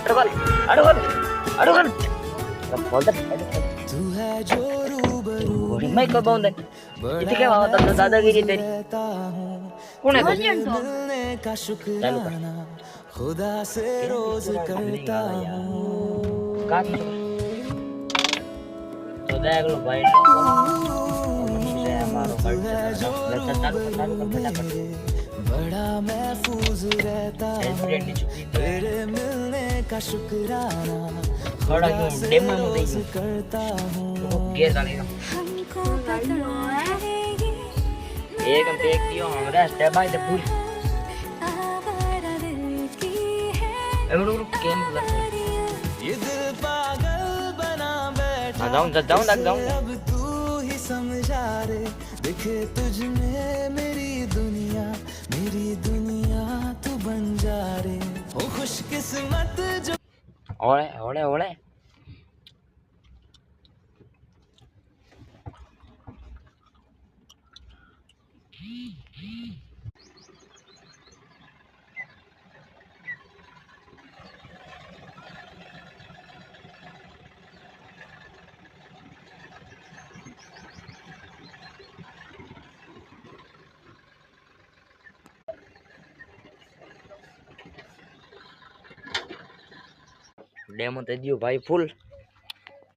अडवल अडवल अडवल बोल दे गोरी मैं को बोल दे इथे काय वावता दादागिरी तेरी कोण आहे तो चालू कर खुदा से रोज करता हूं का तो देख लो भाई हमारो चालू कर फटाफट बड़ा महफूज रहता तेरे मिलने का शुक्राना बड़ा डेमो में दे करता हूं ये डालेगा एक हम देख दियो हमरा स्टेप बाय स्टेप पूरी एवढं गेम ये दिल पागल बना बैठा जाऊं अब तू ही समझा रे देखे तुझ में मेरी दुनिया तू बन जा रे ओ खुशकिस्मत जो ओले ओले ओले डेमो दे दियो भाई फुल